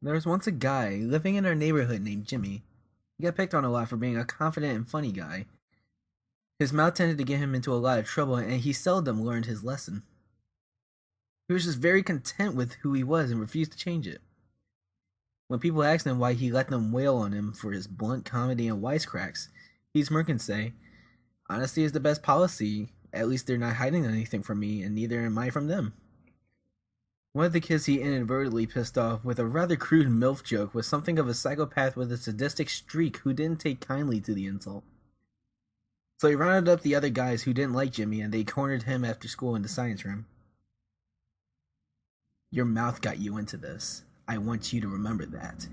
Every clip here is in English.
There was once a guy living in our neighborhood named Jimmy. He got picked on a lot for being a confident and funny guy. His mouth tended to get him into a lot of trouble, and he seldom learned his lesson. He was just very content with who he was and refused to change it. When people asked him why he let them wail on him for his blunt comedy and wisecracks, he'd smirk and say, "Honesty is the best policy. At least they're not hiding anything from me, and neither am I from them." One of the kids he inadvertently pissed off with a rather crude MILF joke was something of a psychopath with a sadistic streak who didn't take kindly to the insult. So he rounded up the other guys who didn't like Jimmy, and they cornered him after school in the science room. "Your mouth got you into this. I want you to remember that."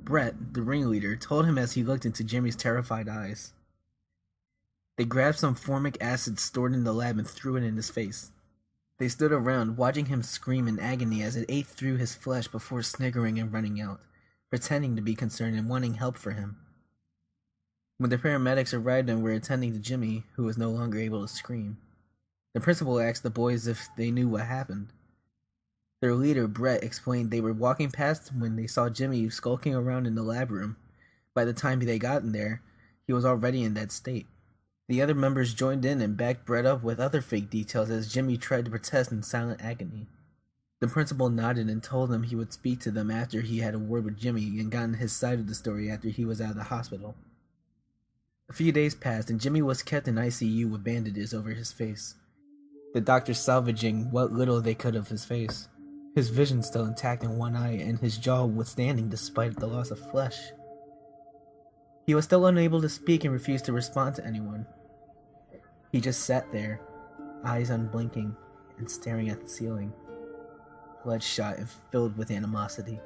Brett, the ringleader, told him as he looked into Jimmy's terrified eyes. They grabbed some formic acid stored in the lab and threw it in his face. They stood around, watching him scream in agony as it ate through his flesh before sniggering and running out, pretending to be concerned and wanting help for him. When the paramedics arrived and were attending to Jimmy, who was no longer able to scream, the principal asked the boys if they knew what happened. Their leader, Brett, explained they were walking past when they saw Jimmy skulking around in the lab room. By the time they got in there, he was already in that state. The other members joined in and backed Brett up with other fake details as Jimmy tried to protest in silent agony. The principal nodded and told them he would speak to them after he had a word with Jimmy and gotten his side of the story after he was out of the hospital. A few days passed and Jimmy was kept in ICU with bandages over his face, the doctors salvaging what little they could of his face. His vision still intact in one eye and his jaw withstanding despite the loss of flesh. He was still unable to speak and refused to respond to anyone. He just sat there, eyes unblinking and staring at the ceiling, bloodshot and filled with animosity.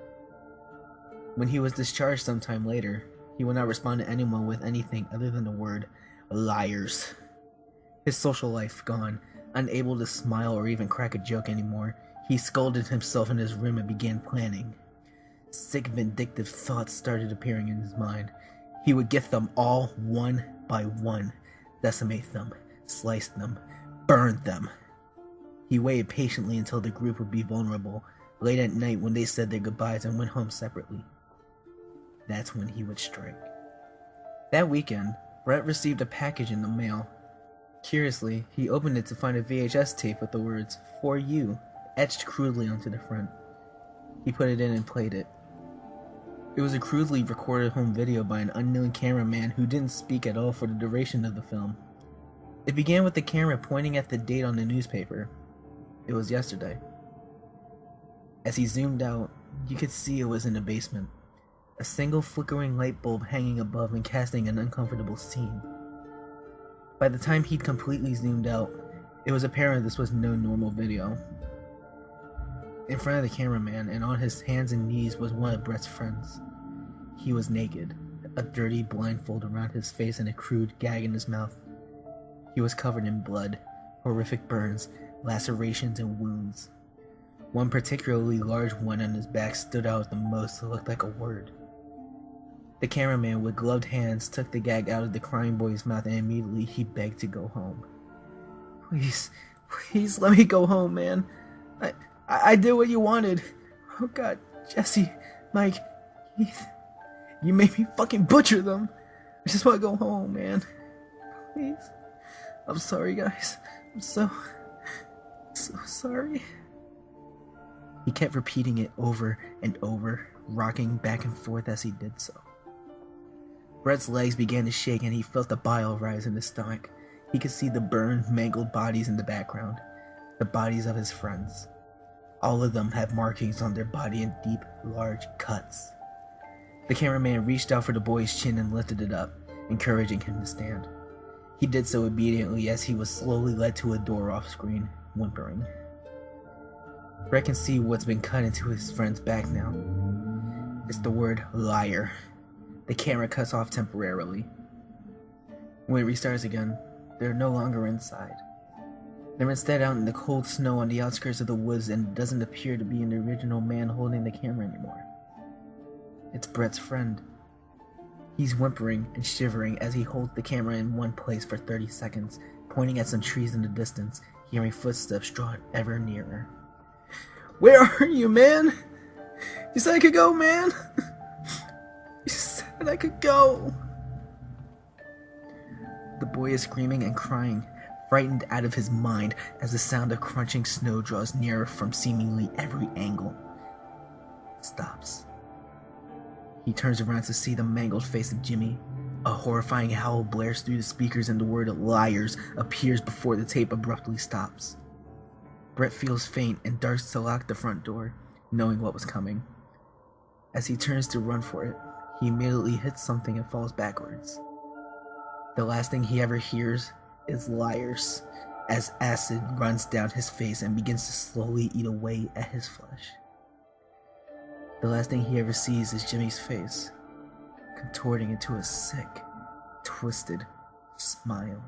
When he was discharged sometime later, he would not respond to anyone with anything other than the word "liars." His social life gone, unable to smile or even crack a joke anymore, he scolded himself in his room and began planning. Sick, vindictive thoughts started appearing in his mind. He would get them all one by one, decimate them, slice them, burn them. He waited patiently until the group would be vulnerable, late at night when they said their goodbyes and went home separately. That's when he would strike. That weekend, Brett received a package in the mail. Curiously, he opened it to find a VHS tape with the words, "For you," etched crudely onto the front. He put it in and played it. It was a crudely recorded home video by an unknown cameraman who didn't speak at all for the duration of the film. It began with the camera pointing at the date on the newspaper. It was yesterday. As he zoomed out, you could see it was in the basement, a single flickering light bulb hanging above and casting an uncomfortable scene. By the time he'd completely zoomed out, it was apparent this was no normal video. In front of the cameraman and on his hands and knees was one of Brett's friends. He was naked, a dirty blindfold around his face and a crude gag in his mouth. He was covered in blood, horrific burns, lacerations, and wounds. One particularly large one on his back stood out the most and looked like a word. The cameraman with gloved hands took the gag out of the crying boy's mouth and immediately he begged to go home. Please let me go home, man. I did what you wanted. Oh God, Jesse, Mike, Keith, you made me fucking butcher them. I just want to go home, man. Please. I'm sorry, guys. I'm so sorry. He kept repeating it over and over, rocking back and forth as he did so. Brett's legs began to shake and he felt the bile rise in his stomach. He could see the burned, mangled bodies in the background, the bodies of his friends. All of them had markings on their body and deep, large cuts. The cameraman reached out for the boy's chin and lifted it up, encouraging him to stand. He did so immediately as he was slowly led to a door off screen, whimpering. Brett can see what's been cut into his friend's back now. It's the word "liar." The camera cuts off temporarily. When it restarts again, they're no longer inside. They're instead out in the cold snow on the outskirts of the woods, and it doesn't appear to be an original man holding the camera anymore. It's Brett's friend. He's whimpering and shivering as he holds the camera in one place for 30 seconds, pointing at some trees in the distance, hearing footsteps draw ever nearer. "Where are you, man? You said I could go, man! You said I could go! The boy is screaming and crying, frightened out of his mind as the sound of crunching snow draws nearer from seemingly every angle. It stops. He turns around to see the mangled face of Jimmy. A horrifying howl blares through the speakers and the word "liars" appears before the tape abruptly stops. Brett feels faint and darts to lock the front door, knowing what was coming. As he turns to run for it, he immediately hits something and falls backwards. The last thing he ever hears is "liars" as acid runs down his face and begins to slowly eat away at his flesh. The last thing he ever sees is Jimmy's face, contorting into a sick, twisted smile.